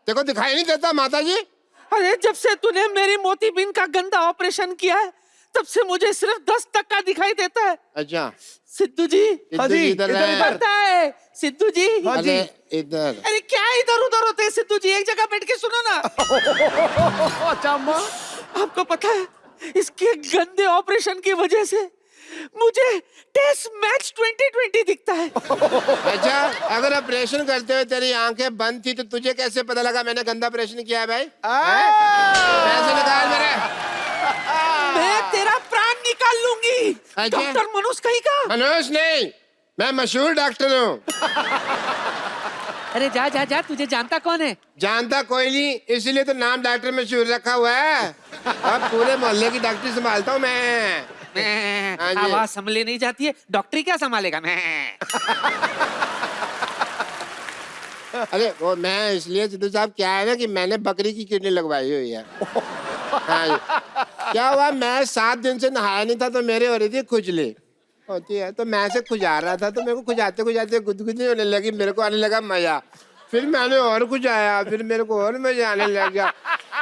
देखो दिखाई नहीं देता माता जी? अरे जब से तूने मेरी मोतीबिंद का गंदा ऑपरेशन किया है तब से मुझे सिर्फ 10% दिखाई देता है। अच्छा सिद्धू जी। हाँ जी, इधर पता है सिद्धू जी? हाँ जी इधर। अरे क्या इधर उधर होते हैं सिद्धू जी, एक जगह बैठ के सुनो ना। अच्छा अम्मा, आपको पता है इसके गंदे ऑपरेशन की वजह से मुझे टेस्ट मैच 2020 दिखता है। अच्छा अगर ऑपरेशन करते हुए तेरी आंखें बंद थी तो तुझे कैसे पता लगा मैंने गंदा ऑपरेशन किया है भाई? पैसे निकाल मेरे। मैं तेरा प्राण निकाल लूंगी। अच्छा। डॉक्टर मनोज कहीं का? मनोज नहीं, मैं मशहूर डॉक्टर हूँ। अरे जा जा जा, तुझे जानता कौन है? जानता कोई नहीं, इसलिए तो नाम डॉक्टर मशहूर रखा हुआ है। अब पूरे मोहल्ले की डॉक्टरी संभालता हूँ मैं। हाँ जी। आवाज संभले नहीं जाती है, डॉक्टरी क्या संभालेगा? मैं अरे वो मैं इसलिए सिद्धू साहब, क्या है ना कि मैंने बकरी की किडनी लगवाई हुई है। हाँ जी। क्या हुआ, मैं 7 दिन से नहाया नहीं था तो मेरे हो रही थी खुजली होती है, तो मैं से खुजा रहा था तो मेरे को खुजाते खुजाते गुदगुदी होने लगी, मेरे को आने लगा मजा। फिर मैंने और खुजाया, फिर मेरे को और मजा आने लग गया।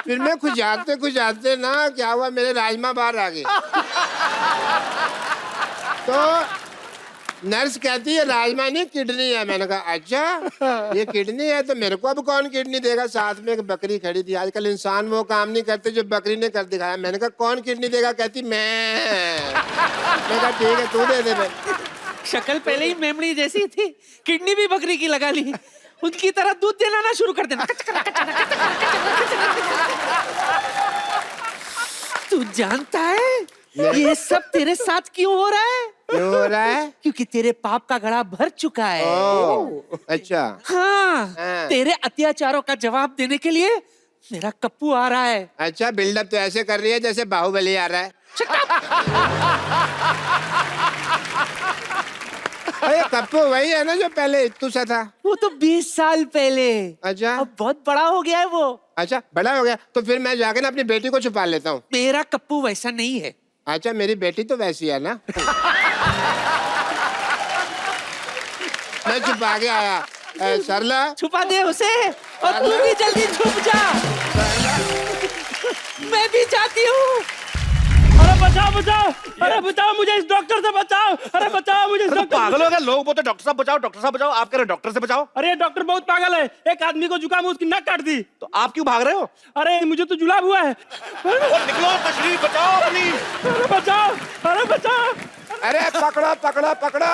फिर मैं खुजाते खुजाते ना क्या हुआ, मेरे राजमा बाहर आ गए। तो नर्स कहती है राजमा नहीं किडनी है। मैंने कहा अच्छा ये किडनी है तो मेरे को अब कौन किडनी देगा? साथ में एक बकरी खड़ी थी। आजकल इंसान वो काम नहीं करते जो बकरी ने कर दिखाया। मैंने कहा कौन किडनी देगा? कहती मैं कहा ठीक है तू दे दे भाई। शक्ल पहले ही मेमड़ी जैसी थी, किडनी भी बकरी की लगा ली। उनकी तरह दूध देना ना शुरू कर देना। तू जानता है ये सब तेरे साथ क्यों हो रहा है? क्यों हो रहा है? क्योंकि तेरे पाप का घड़ा भर चुका है। अच्छा हाँ, हाँ। तेरे अत्याचारों का जवाब देने के लिए मेरा कप्पू आ रहा है। अच्छा बिल्डअप तो ऐसे कर रही है जैसे बाहुबली आ रहा है। अरे कप्पू वही है ना जो पहले इत्तू सा था? वो तो 20 साल पहले। अच्छा अब बहुत बड़ा हो गया है वो। अच्छा बड़ा हो गया तो फिर मैं जाके ना अपनी बेटी को छुपा लेता हूँ। मेरा कप्पू वैसा नहीं है। अच्छा मेरी बेटी तो वैसी है ना। मैं छुपा के आया। सरला छुपा दे उसे और तू भी जल्दी छुप जा। मैं भी जाती हूँ। अरे बचाओ बचाओ, अरे बचाओ मुझे इस डॉक्टर से बचाओ, अरे बचाओ मुझे इस डॉक्टर। पागल हो गया, लोग बोलते डॉक्टर साहब बचाओ, डॉक्टर साहब बचाओ, आप कह रहे डॉक्टर से बचाओ? अरे ये डॉक्टर बहुत पागल है, एक आदमी को जुकाम उसकी नक काट दी। तो आप क्यों भाग रहे हो? अरे मुझे तो जुलाब हुआ है। निकलो तशरीफ बचाओ अपनी। अरे बचाओ, अरे बचाओ। अरे पकड़ो पकड़ो पकड़ो।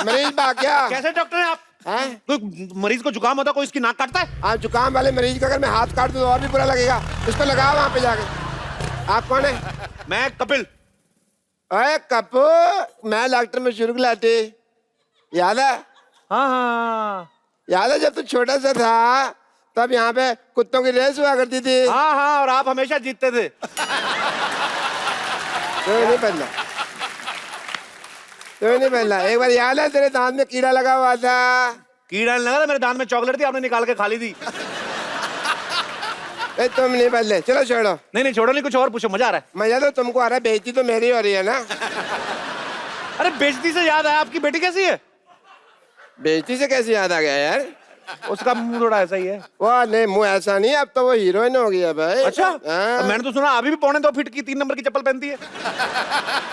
मरीज भाग गया। कैसे डॉक्टर हैं आप? कोई मरीज को जुकाम होता कोई इसकी नाक काटता है? हाँ जुकाम वाले मरीज का अगर मैं हाथ काट दूं तो और भी बुरा लगेगा। इसको लगाओ वहाँ पे जाके। आप कौन है? मैं कपिल। अरे कप्पू, मैं डॉक्टर मशहूर गुलाटी, याद है? हाँ हाँ याद है जब तू छोटा सा था तब यहाँ पे कुत्तों की रेस हुआ करती थी? हाँ हाँ, और आप हमेशा जीतते थे। तो नहीं पहला, तो नहीं पहला। एक बार याद है तेरे दांत में कीड़ा लगा हुआ था? कीड़ा नहीं लगा था, मेरे दांत में चॉकलेट थी, आपने निकाल के खा ली थी। तुम नहीं बदले, चलो छोड़ो। नहीं छोड़ो नहीं, कुछ और पूछो, मजा आ रहा है। मजा तो तुमको आ रहा है, बेइज्जती तो मेरी हो रही है ना। अरे बेइज्जती से याद आया, आपकी बेटी कैसी है? बेइज्जती से कैसे याद आ गया यार? उसका मुंह थोड़ा ऐसा ही है। वो नहीं मुंह ऐसा नहीं, अब तो वो हीरोइन हो गई है भाई। अच्छा हाँ। मैंने तो सुना अभी भी 2.25 फीट की 3 नंबर की चप्पल पहनती है।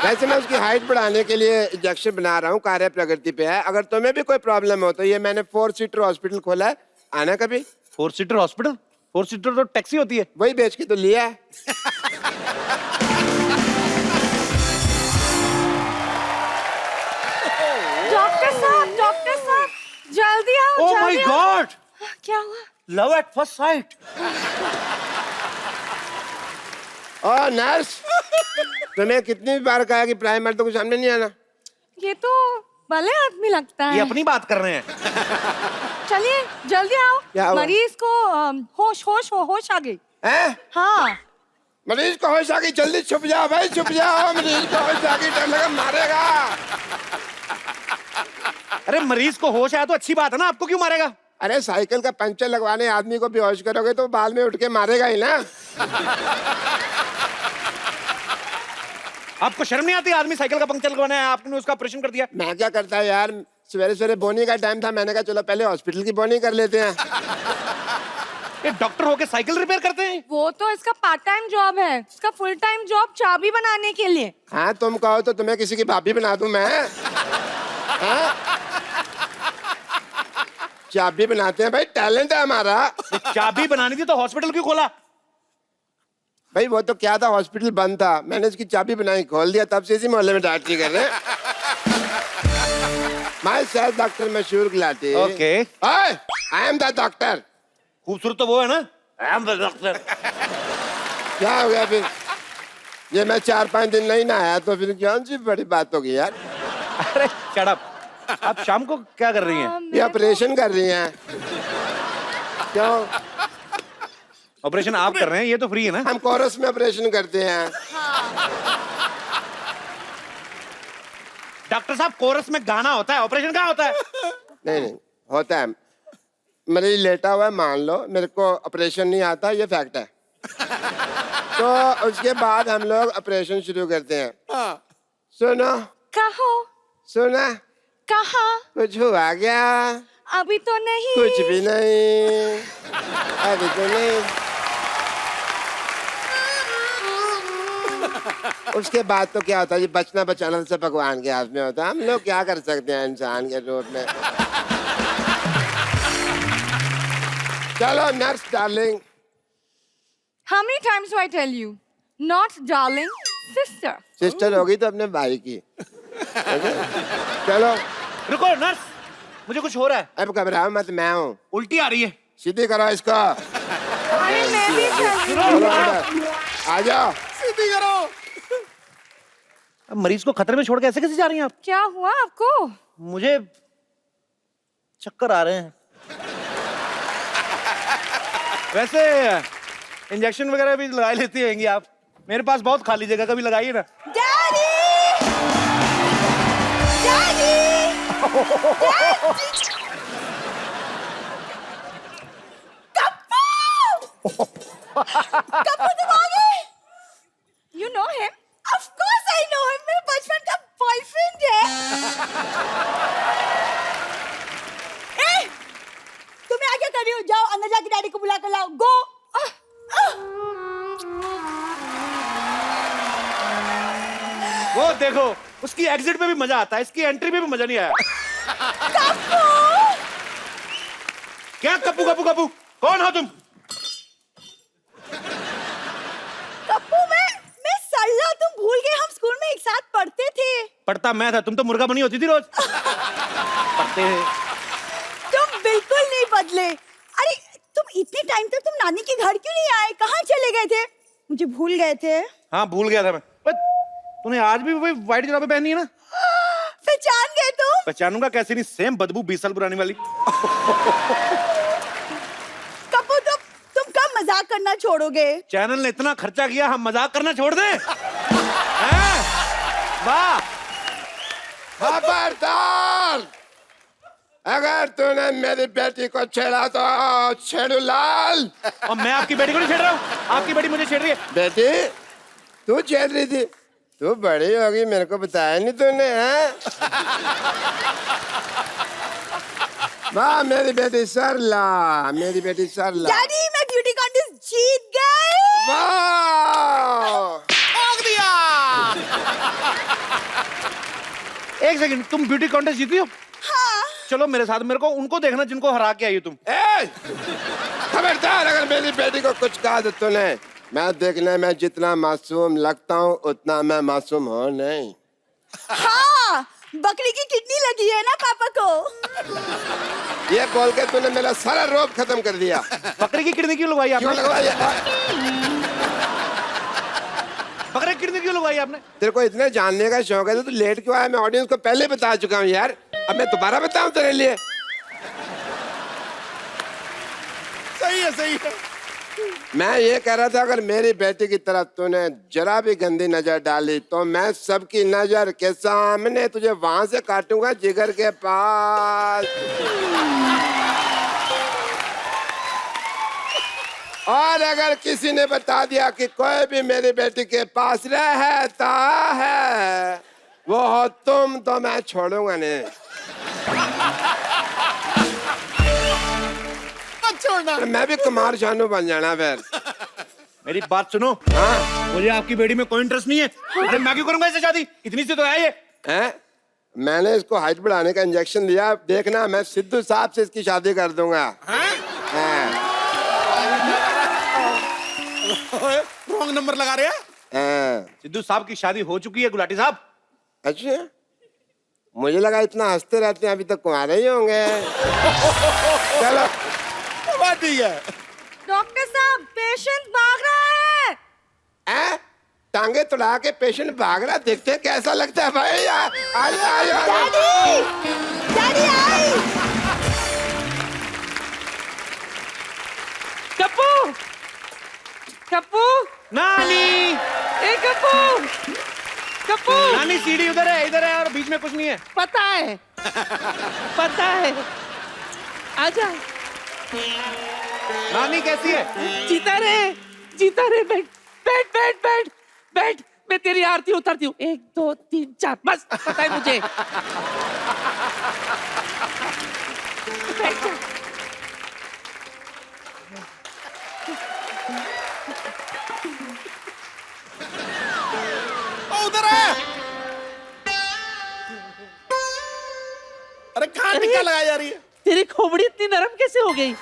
वैसे मैं उसकी हाइट बढ़ाने के लिए इंजेक्शन बना रहा हूँ, कार्य प्रगति पे है। अगर तुम्हें भी कोई प्रॉब्लम हो तो ये मैंने 4 सीटर हॉस्पिटल खोला है, आना कभी। 4 सीटर हॉस्पिटल? 4 सीटर तो टैक्सी होती है। वही बेच के तो लिया है। डॉक्टर साहब जल्दी आओ। ओह माय गॉड, क्या हुआ? Love at first sight. और नर्स, तुम्हें कितनी बार कहा कि प्राइमर तो कुछ सामने नहीं आना? ये तो भले आदमी लगता ये है। अपनी बात कर रहे हैं। चलिए जल्दी आओ। क्या हुआ? मरीज को होश आ गई। हैं? हाँ मरीज को होश आ गई, जल्दी छुप जाओ भाई, छुप जाओ। मरीज को होश आ गई, डर लगा मारेगा। अरे मरीज को होश आया तो अच्छी बात है ना, आपको क्यों मारेगा? अरे साइकिल का पंचर लगवाने आदमी को बेहोश करोगे तो बाद में उठ के मारेगा ही ना। आपको शर्म नहीं आती? आदमी साइकिल का पंक्चर लगवाना है, आपने उसका ऑपरेशन कर दिया। मैं क्या करता है यार, सवेरे सवेरे बोनी का टाइम था, मैंने कहा चलो पहले हॉस्पिटल की बोनी कर लेते हैं। ये डॉक्टर होके साइकिल रिपेयर करते हैं? वो तो इसका पार्ट टाइम जॉब है, इसका फुल टाइम जॉब चाबी बनाने के लिए। हाँ तुम कहो तो तुम्हें किसी की भाभी बना दूं मैं। हाँ? चाबी बनाते हैं भाई, टैलेंट है हमारा। चाबी बनानी थी तो हॉस्पिटल क्यों खोला? भाई वो तो क्या था, हॉस्पिटल बंद था, मैंने उसकी चाबी बनाई, खोल दिया, तब से इसी मोहल्ले में डॉक्टरी कर रहे हैं। My self doctor Mashhoor Gilati. Okay. I am the doctor. खूबसूरत तो वो है ना, आई एम द डॉक्टर। क्या हो गया फिर? ये मैं 4-5 दिन नहीं नहाया तो फिर कौन सी बड़ी बात होगी यार। अरे शट अप। आप शाम को क्या कर रही हैं? ये ऑपरेशन कर रही हैं। क्यों? ऑपरेशन आप कर रहे हैं, ये तो फ्री है ना? हम कोरस में ऑपरेशन करते हैं। डॉक्टर साहब कोरस में गाना होता है, ऑपरेशन कहाँ होता है? नहीं नहीं होता है। मरीज लेटा हुआ है, मान लो मेरे को ऑपरेशन नहीं आता, ये फैक्ट है। तो उसके बाद हम लोग ऑपरेशन शुरू करते हैं। सुनो कहो। सुना, कहा। कुछ हुआ क्या? अभी तो नहीं। कुछ भी नहीं, अभी तो नहीं। उसके बाद तो क्या होता है, ये बचना बचाना सब भगवान के हाथ में होता है। हम लोग क्या कर सकते हैं इंसान के रूप में। चलो nurse darling. How many times do I tell you? Not darling, sister. Sister होगी तो अपने भाई की। चलो रुको नर्स, मुझे कुछ हो रहा है। अब घबराओ मत, मैं हूँ। उल्टी आ रही है। सीधी करो इसको। अरे मैं भी चल रही हूँ। चलो अंदर आ जाओ। सीधी करो। अब मरीज को खतरे में छोड़ के ऐसे कैसे जा रही हैं आप? क्या हुआ आपको? मुझे चक्कर आ रहे हैं। वैसे इंजेक्शन वगैरह भी लगा लेती होंगी आप, मेरे पास बहुत खाली जगह, कभी लगाइए ना। डैडी! डैडी! कप्पू! कप्पू तुम आ गए? You know him? Of course I know him. मेरे बचपन का बॉयफ्रेंड है। ए, तुम यहाँ क्या कर रही हो? जाओ अंदर जाके डैडी को बुला कर लाओ। गो। वो देखो, उसकी एग्जिट में भी मजा आता है, इसकी एंट्री में भी मजा नहीं आया। कप्पू! क्या कप्पू कप्पू कप्पू? कौन हो तुम? कप्पू मैं सल्ला, तुम भूल गए हम स्कूल में एक साथ पढ़ते थे। पढ़ता मैं था, तुम तो मुर्गा बनी होती थी रोज। पढ़ते हैं। तुम बिल्कुल नहीं बदले। अरे तुम इतने टाइम तक तुम नानी के घर क्यों नहीं आए? कहाँ चले गए थे? मुझे भूल गए थे? हाँ भूल गया था मैं। तूने आज भी वही व्हाइट जुराबे पहनी है ना? पहचान गए तुम? पहचानूंगा कैसे नहीं, सेम बदबू 20 साल पुरानी वाली। कप्पू तुम कब मजाक करना छोड़ोगे? चैनल ने इतना खर्चा किया, हम मजाक करना छोड़ दें? हैं? वाह! खबरदार, अगर तूने मेरी बेटी को छेड़ा तो छेड़ू लाल। और मैं आपकी बेटी को नहीं छेड़ रहा हूँ, आपकी बेटी मुझे छेड़ रही है। बेटी तू छेड़ रही थी? तू बड़ी होगी, मेरे को बताया नहीं तूने? हैं? वाह मेरी बेटी सरला, मेरी बेटी सरला। डैडी मैं ब्यूटी कॉन्टेस्ट जीत गई। वाह! ठोक दिया। एक सेकंड, तुम ब्यूटी कॉन्टेस्ट जीती हो? हाँ। चलो मेरे साथ, मेरे को उनको देखना जिनको हरा के आई हो तुम। ए! खबरदार, अगर मेरी बेटी को कुछ कहा तो तूने, मैं देखने में जितना मासूम लगता हूँ उतना मैं मासूम हूँ नहीं। हाँ, बकरी की किडनी लगी है ना पापा को। ये बोल के तूने मेरा सारा रोब खत्म कर दिया। बकरी की किडनी क्यों लगवाई क्यों आपने? लगवाई? बकरी की किडनी क्यों लगवाई आपने? तेरे को इतने जानने का शौक है तो तू लेट क्यों आया? मैं ऑडियंस को पहले बता चुका हूँ यार, अब मैं दोबारा बताऊँ तेरे लिए? सही है, सही है। मैं ये कह रहा था, अगर मेरी बेटी की तरफ तूने जरा भी गंदी नजर डाली तो मैं सबकी नजर के सामने तुझे वहां से काटूंगा, जिगर के पास। और अगर किसी ने बता दिया कि कोई भी मेरी बेटी के पास रहता है वो हो तुम, तो मैं छोड़ूंगा नहीं। मत छोड़ना। जाना। मैं भी कुमार शानू बन जाना फिर। मेरी बात सुनो, हाँ मुझे आपकी बेटी में कोई इंटरेस्ट नहीं है। अरे मैं क्यों करूंगा इससे शादी, इतनी सी तो है ये। हैं? मैंने इसको हाइट बढ़ाने का इंजेक्शन लिया, देखना मैं सिद्धू साहब से इसकी शादी कर दूंगा। हाँ। रॉन्ग नंबर लगा रहे हैं। हाँ। सिद्धू साहब की शादी हो चुकी है गुलाटी साहब। अच्छा, मुझे लगा इतना हंसते रहते हैं अभी तक कुंवारे ही होंगे। चलो बात ठीक है। डॉक्टर साहब पेशेंट भाग रहा है। हैं? टांगे तुड़ा के पेशेंट भाग रहा, देखते हैं कैसा लगता है भाई। आइए daddy daddy I. Kappu Kappu नानी, ए कप्पू कप्पू नानी सीढ़ी उधर है और बीच में कुछ नहीं है। पता है पता है। आजा नानी कैसी है? जीता रे बैठ बैठ बैठ बैठ बैठ। मैं तेरी आरती उतारती हूँ। 1 2 3 4 बस पता है मुझे। बैठ जा। उधर है। अरे कहाँ टिक्का लगाई जा रही है? तेरी खोपड़ी इतनी नरम कैसे हो गई?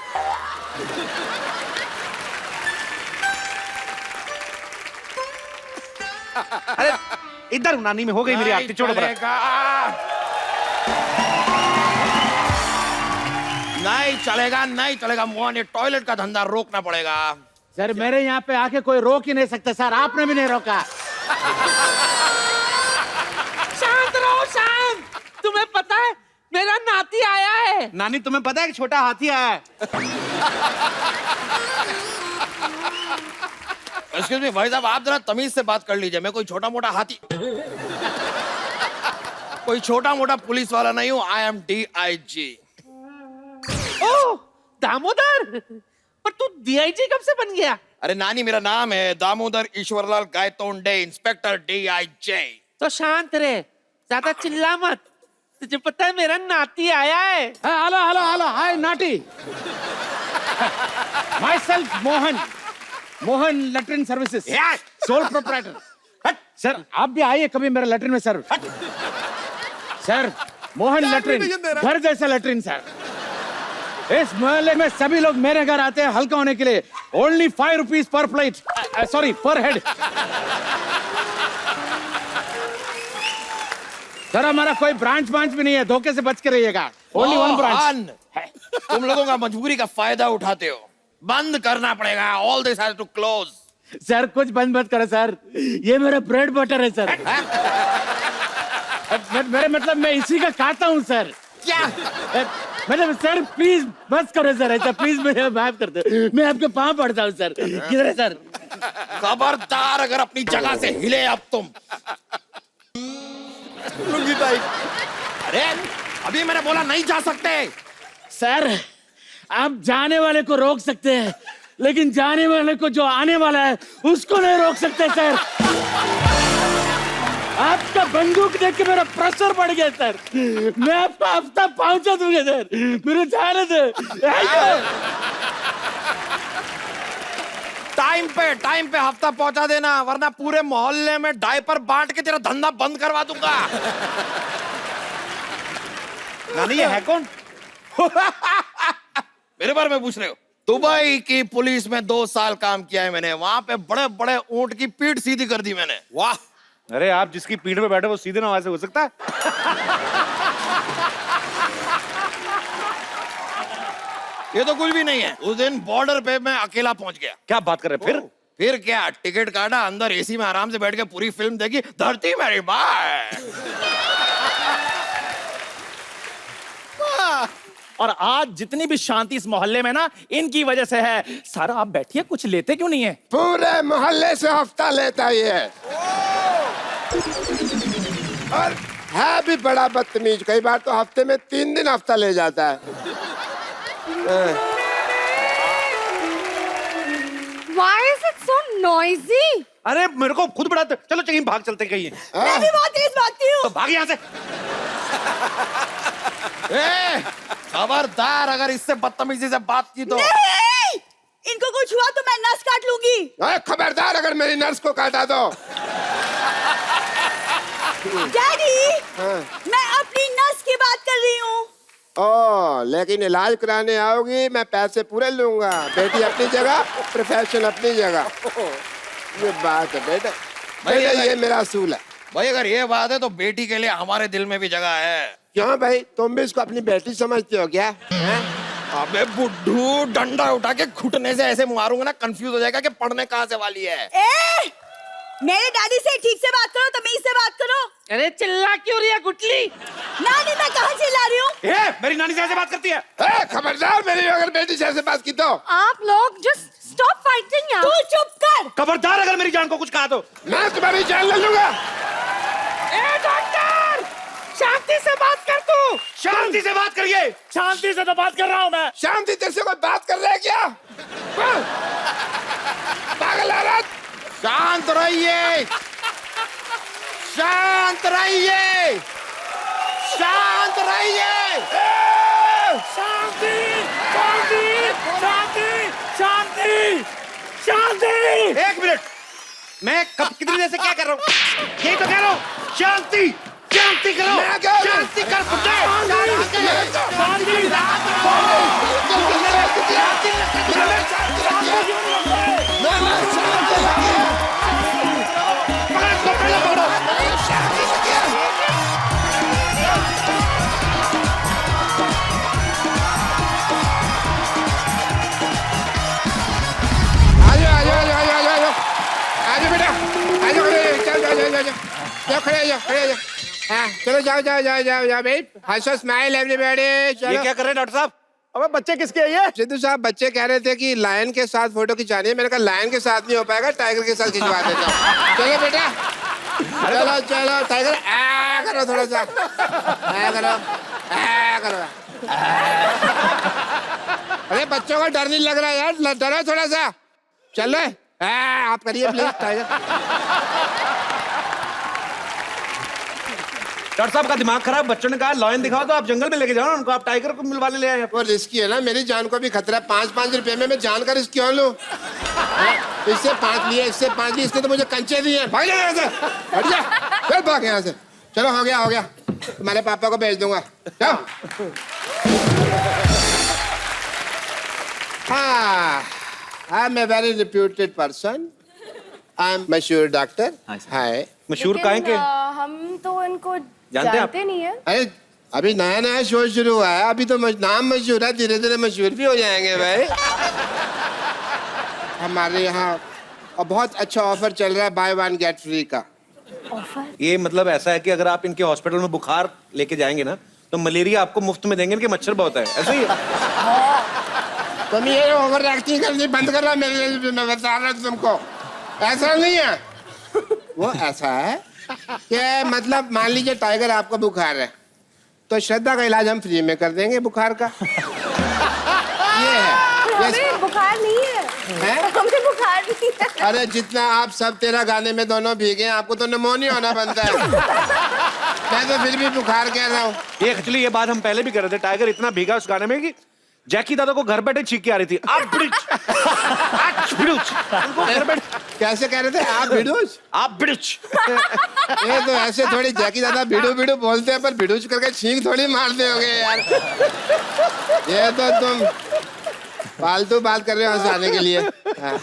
अरे इधर नानी में हो गई मेरी आरती, छोड़ो बड़ा। नहीं चलेगा मोहन, ये टॉयलेट का धंधा रोकना पड़ेगा। सर मेरे यहाँ पे आके कोई रोक ही नहीं सकता सर, आपने भी नहीं रोका। शांत रहो शांत। तुम्हें पता है मेरा नाती आया है। नानी तुम्हें पता है कि छोटा हाथी आया है? एक्सक्यूज मी भाई साहब, आप जरा तमीज से बात कर लीजिए। मैं कोई छोटा मोटा हाथी, कोई छोटा मोटा पुलिस वाला नहीं हूँ। I am DIG। ओ दामोदर, पर तू DIG कब से बन गया? अरे नानी, मेरा नाम है दामोदर ईश्वरलाल गायतोंडे, इंस्पेक्टर DIG। तो शांत रहे, ज्यादा चिल्ला मत। तुझे पता है मेरा नाती आया है। Hello hello hello, hi naughty. Myself Mohan latrine services, sole proprietor. Sir आप भी आइए कभी मेरे लेटरिन में सर। सर मोहन लेटरिन, घर जैसा लेटरिन सर। इस मोहल्ले में सभी लोग मेरे घर आते हैं हल्का होने के लिए। Only 5 rupees per plate, sorry पर हेड। सर हमारा कोई ब्रांच भी नहीं है, धोखे से बच के रहिएगा। Only 1 branch. तुम लोगों का मजबूरी का फायदा उठाते हो। बंद करना पड़ेगा। All this has to close. Sir कुछ बंद मत करो सर, ये मेरा ब्रेड बटर है सर। मेरे मतलब मैं इसी का खाता हूँ सर। क्या? मतलब सर प्लीज बस करो सर, ऐसा प्लीज मुझे माफ कर दो, मैं आपके पाँव पड़ता हूँ सर। किधर है सर? खबरदार अगर अपनी जगह से हिले अब तुम। लुंगी टाइट। अरे अभी मैंने बोला नहीं जा सकते। सर आप जाने वाले को रोक सकते हैं, लेकिन जाने वाले को जो आने वाला है उसको नहीं रोक सकते सर। आपका बंदूक देख के मेरा प्रेशर बढ़ गया सर। मैं आपका हफ्ता पहुंचा दूंगा सर, मेरे जाने दो। टाइम पे हफ्ता पहुंचा देना, वरना पूरे मोहल्ले में डायपर बांट के तेरा धंधा बंद करवा दूंगा। नानी ये है कौन? मेरे बारे में पूछ रहे हो? दुबई की पुलिस में 2 साल काम किया है मैंने। वहां पे बड़े बड़े ऊंट की पीठ सीधी कर दी मैंने। वाह। अरे आप जिसकी पीठ पे बैठे वो सीधे ना वैसे हो सकता है? ये तो कुछ भी नहीं है। उस दिन बॉर्डर पे मैं अकेला पहुंच गया। क्या बात कर रहे हैं? फिर क्या, टिकट काटा, अंदर एसी में आराम से बैठ के पूरी फिल्म देखी। धरती मेरी माँ। और आज जितनी भी शांति इस मोहल्ले में ना, इनकी वजह से है। सर आप बैठिए, कुछ लेते क्यों नहीं है? पूरे मोहल्ले से हफ्ता लेता ही है। और है भी बड़ा बदतमीज, कई बार तो हफ्ते में 3 दिन हफ्ता ले जाता है। Why is it so noisy? अरे मेरे को खुद बड़ा, चलो कहीं भाग चलते कहीं। मैं भी बहुत तेज भागती हूँ। तो भाग यहाँ से। खबरदार अगर इससे बदतमीजी से बात की तो। नहीं! इनको कुछ हुआ तो मैं नस काट लूंगी। अरे खबरदार अगर मेरी नर्स को काटा तो। डैडी, हाँ। मैं अपनी नस की बात कर रही हूँ। ओ, लेकिन इलाज कराने आओगी मैं पैसे पूरे लूंगा। बेटी अपनी जगह, प्रोफेशन अपनी जगह। ये बात है बेटा, भैया, ये मेरा असूल है। भाई अगर ये बात है तो बेटी के लिए हमारे दिल में भी जगह है। क्यों भाई, तुम भी इसको अपनी बेटी समझते हो क्या? हैं? अबे बुड्ढू, डंडा उठा के घुटने से ऐसे मारूंगा ना, कंफ्यूज हो जाएगा कि पढ़ने कहाँ से वाली है। ए, मेरे डैडी से ठीक से बात करो, तमीज से बात करो। अरे चिल्ला क्यों रही है गुटली? नानी, मैं कहाँ चिल्ला रही हूँ? मेरी नानी से ऐसे बात करती है। खबरदार मेरी अगर बेटी से ऐसे बात की तो। आप लोग जस्ट स्टॉप फाइटिंग यार। तू चुप कर। खबरदार अगर मेरी जान को कुछ कहा तो मैं तुम्हारी जान ले लूंगा। ए डॉक्टर, शांति से बात कर तू। शांति से बात करिए। शांति से तो बात कर रहा हूँ मैं। शांति तेरे से कोई बात कर रहा है क्या? हाँ? पागल औरत, शांत रहिए, शांत रहिए, शांत रहिए। शांति शांति शांति शांति शांति। एक मिनट, मैं कब कितनी देर से क्या कर रहा हूँ? यही तो कह रहा हूँ, शांति शांति करो, मैं क्या करूं? शांति कर पुत्र। आजो बेटा, आजो खड़े जाओ, खड़े जाओ। हाँ, चलो जाओ जाओ जाओ जाओ जाओ भाई, हंसो, स्माइल एवरीबॉडी। ये चलो। क्या कर रहे हैं डॉक्टर साहब? अबे बच्चे किसके हैं ये? सिद्धू साहब, बच्चे कह रहे थे कि लायन के साथ फोटो खिंचानी है। मैंने कहा लायन के साथ नहीं हो पाएगा, टाइगर के साथ खिंचवा देता हूँ। चलो बेटा, चलो चलो टाइगर, आ करो थोड़ा सा, आ करो, आ करो। अरे बच्चों को डर नहीं लग रहा यार, डरो थोड़ा सा। चलो आप करिए प्लीज टाइगर। डॉक्टर साहब का दिमाग खराब, बच्चों ने कहा लॉयन दिखाओ तो आप जंगल में लेके जाओ ना उनको, आप टाइगर को मिलवाने ले आए। वो रिस्की है ना, मेरी जान को भी खतरा है। 5-5 रुपए में मैं जान का रिस्क क्यों लूं? इससे 5 लिए, इससे 5 लिए, इसने तो मुझे कंचे दिए। भाग जा यहाँ से, हट जा, चल भाग यहाँ से। चलो हो गया हो गया, तुम्हारे पापा को भेज दूंगा। जाओ। हाँ, I am a very reputed person, I am मशहूर डॉक्टर। हाय। मशहूर काहे के? हम तो इनको जानते हैं आप? जानते नहीं है। अरे अभी नया नया शो शुरू हुआ है, अभी तो नाम मशहूर है, धीरे धीरे मशहूर भी हो जाएंगे भाई। हमारे यहाँ बहुत अच्छा ऑफर चल रहा है, बाय 1 गेट फ्री का। ऑफर? ये मतलब ऐसा है कि अगर आप इनके हॉस्पिटल में बुखार लेके जाएंगे ना तो मलेरिया आपको मुफ्त में देंगे, इनके मच्छर बहुत है। ऐसा ही है। तुम ये ओवर एक्टिंग करनी बंद कर रहा, मेरे लिए मैं बता रहा हूँ तुमको। ऐसा नहीं है, वो ऐसा है कि मतलब मान लीजिए टाइगर आपको बुखार है तो श्रद्धा का इलाज हम फ्री में कर देंगे बुखार का। ये है। हमें बुखार नहीं है, हैं? हमें बुखार नहीं है। अरे जितना आप सब तेरा गाने में दोनों भीगे हैं, आपको तो निमोनिया होना बनता है। मैं तो फिर भी बुखार कह रहा हूँ। ये एक्चुअली ये बात हम पहले भी कर रहे थे, टाइगर इतना भीगा उस गाने में कि जैकी दादा को घर बैठे छींक के आ रही थी। आप घर बैठे कैसे कह रहे थे आप? भिडूच? आप बिड़ुच। ये तो ऐसे थोड़ी जैकी दादा भिडू भिडू बोलते हैं, पर भिडूच करके छींक थोड़ी मारते होगे यार। ये तो तुम फालतू बात कर रहे हो हंसाने के लिए। हाँ।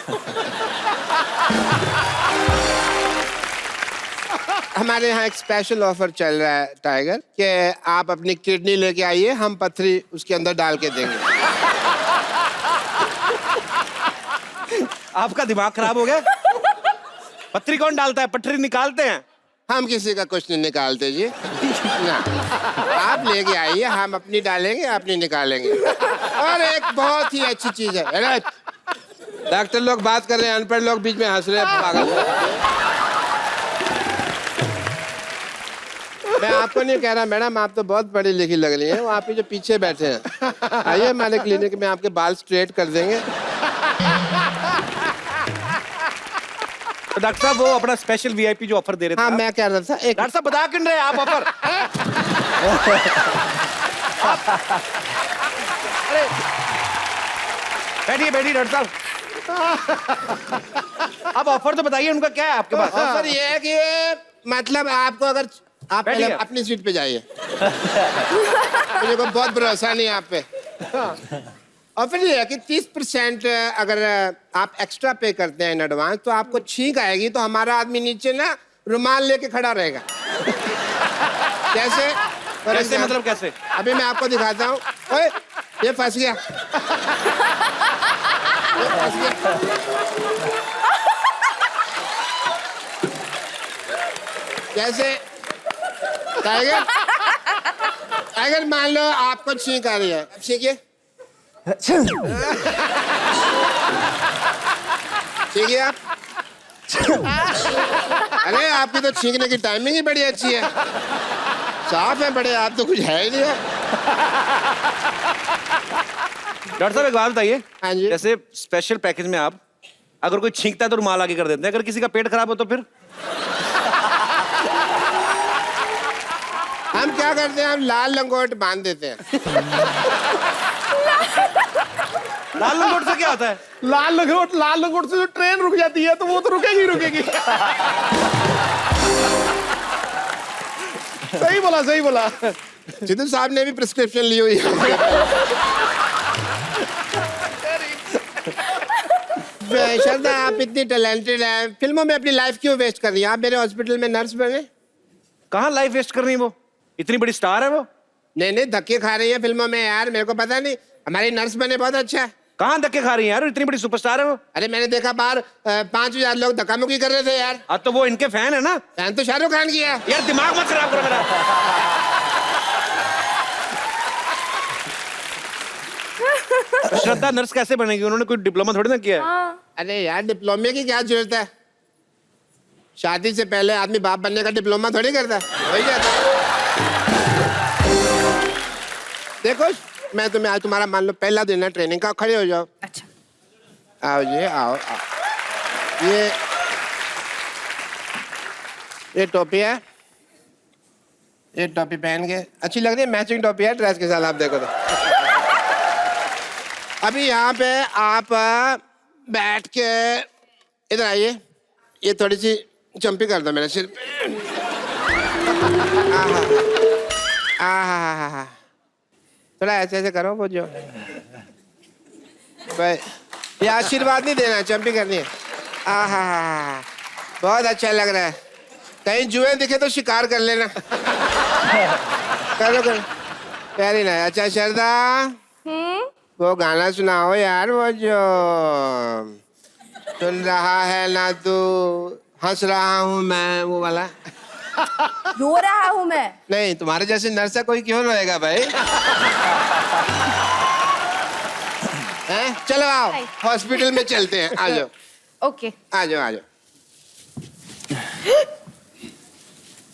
हमारे यहाँ एक स्पेशल ऑफर चल रहा है टाइगर, कि आप अपनी किडनी लेके आइए, हम पथरी उसके अंदर डाल के देंगे। आपका दिमाग खराब हो गया? पत्थरी कौन डालता है? पटरी निकालते हैं। हम किसी का कुछ नहीं निकालते जी ना, आप लेके आइए, हम अपनी डालेंगे, अपनी निकालेंगे। और एक बहुत ही अच्छी चीज है, अरे डॉक्टर लोग बात कर रहे हैं, अनपढ़ लोग बीच में हंस रहे हैं, पागल। मैं आपको नहीं कह रहा मैडम, आप तो बहुत पढ़ी लिखी लग रही हैं, वो आप ही जो पीछे बैठे हैं। आइए हमारे क्लिनिक में, आपके बाल स्ट्रेट कर देंगे। तो डॉक्टर साहब वो अपना स्पेशल वीआईपी जो ऑफर दे रहे थे। हाँ मैं कह रहा था, एक डॉक्टर साहब बता क्यों रहे आप ऑफर? अरे बैठिए बैठिए डॉक्टर साहब। अब ऑफर तो बताइए उनका क्या है आपके पास? ऑफर ये है कि मतलब आपको अगर आप पहले बैठिए। अपनी सीट पे जाइए। मुझे को बहुत भरोसा नहीं है आप पे। ऑफर ये है कि 30% अगर आप एक्स्ट्रा पे करते हैं इन एडवांस तो आपको छींक आएगी तो हमारा आदमी नीचे ना रुमाल लेके खड़ा रहेगा। कैसे? कैसे मतलब कैसे? अभी मैं आपको दिखाता हूँ। ओए, ये फंस गया। ये फंस गया। कैसे? टाइगर, टाइगर मान लो आपको छींक आ रही है, अब छींकिए। छींकिए आप। अरे आपकी तो छींकने की टाइमिंग ही बड़ी अच्छी है। साफ है बड़े, आप तो कुछ है ही नहीं है। डॉक्टर साहब एक बात बताइए। हाँ जी। जैसे स्पेशल पैकेज में आप अगर कोई छींकता है तो रुमाल आगे कर देते हैं, अगर किसी का पेट खराब हो तो फिर? हम क्या करते हैं, हम लाल लंगोट बांध देते हैं। लाल लंगोट से क्या होता है? लाल लंगोट से जो ट्रेन रुक जाती है तो वो तो रुकेगी रुकेगी। सही बोला, सही बोला। सिद्धू साहब ने भी प्रिस्क्रिप्शन ली हुई है। श्रद्धा, आप इतनी टैलेंटेड हैं, फिल्मों में अपनी लाइफ क्यों वेस्ट कर रही हैं? आप मेरे हॉस्पिटल में नर्स बने। कहाँ लाइफ वेस्ट कर रही है वो? इतनी बड़ी स्टार है वो। नहीं नहीं, धक्के खा रही है फिल्मों में यार, मेरे को पता नहीं। हमारी नर्स बने, बहुत अच्छा है। कहाँ धक्के खा रही है यार? इतनी बड़ी सुपरस्टार है वो। अरे मैंने देखा बाहर 5,000 लोग धक्का मुक्की कर रहे थे यार। अब तो वो इनके फैन है ना। फैन तो शाहरुख खान की है। यार दिमाग मत खराब करो मेरा। श्रद्धा नर्स कैसे बनेगी? उन्होंने कोई डिप्लोमा थोड़ी ना किया है। अरे यार डिप्लोमे की क्या जरूरत है? शादी से पहले आदमी बाप बनने का डिप्लोमा थोड़ी करता है, वही जाता है। देखो मैं तुम्हें आज तुम्हारा मान लो पहला दिन है ट्रेनिंग का, खड़े हो जाओ। अच्छा। आओ जी, आओ, आओ। ये टोपी है, ये टोपी पहन के अच्छी लग रही है, मैचिंग टोपी है ड्रेस के साथ, आप देखो तो। अभी यहाँ पे आप बैठ के इधर आइए, ये थोड़ी सी जंपी कर दो मेरे सिर पे। आहा, थोड़ा ऐसे ऐसे करो वो जो भाई, ये आशीर्वाद नहीं देना, जंपी करनी है। आहा, बहुत अच्छा लग रहा है। कहीं जुए दिखे तो शिकार कर लेना। करो करो, वेरी नाइस। अच्छा श्रद्धा, वो गाना सुनाओ यार, वो जो सुन रहा है ना तू, हंस रहा हूँ मैं, वो वाला। रो रहा हूँ मैं। नहीं, तुम्हारे जैसे नर्स कोई क्यों रोएगा भाई? हैं? चलो आओ, हॉस्पिटल में चलते हैं, आ जाओ। ओके। आ जाओ, आ जाओ।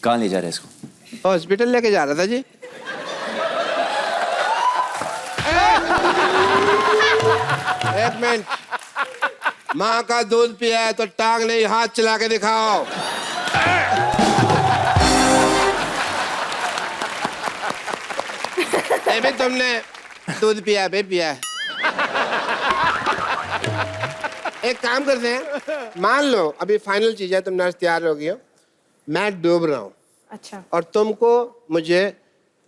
कहाँ ले जा रहे हैं इसको? हॉस्पिटल लेके जा रहा था जी। एक मिनट, माँ का दूध पिया है तो टांग नहीं, हाथ चला के दिखाओ। नहीं भी तुमने दूध पिया है, पिया है। एक काम करते हैं, मान लो अभी फाइनल चीज है, तुम नर्स तैयार हो गई हो, मैं डूब रहा हूँ अच्छा। और तुमको मुझे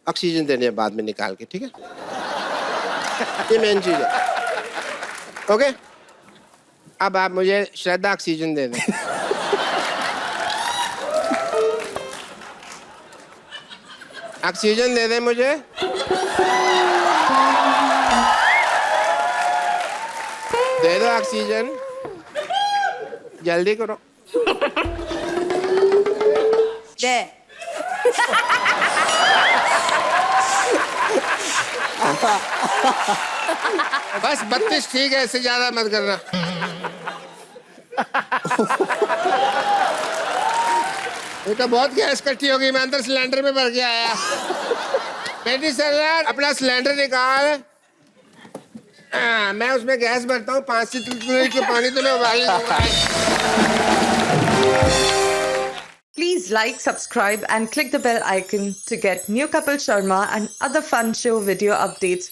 ऑक्सीजन देनी है बाद में निकाल के, ठीक है? ये मेन चीज है। ओके, अब आप मुझे श्रद्धा ऑक्सीजन दे दें। ऑक्सीजन दे दें मुझे। दे दो ऑक्सीजन, जल्दी करो। दे। बस 32 ठीक है, इससे ज्यादा मत करना। ये तो बहुत गैस इकट्ठी हो गई, मैं अंदर सिलेंडर में भर के आया। बेटी सर अपना सिलेंडर निकाल। मैं उसमें गैस भरता हूँ, 5 लीटर पानी तो मैं उबाल लूंगा। Please like, subscribe and click the bell icon to get new Kapil Sharma and other fun show video updates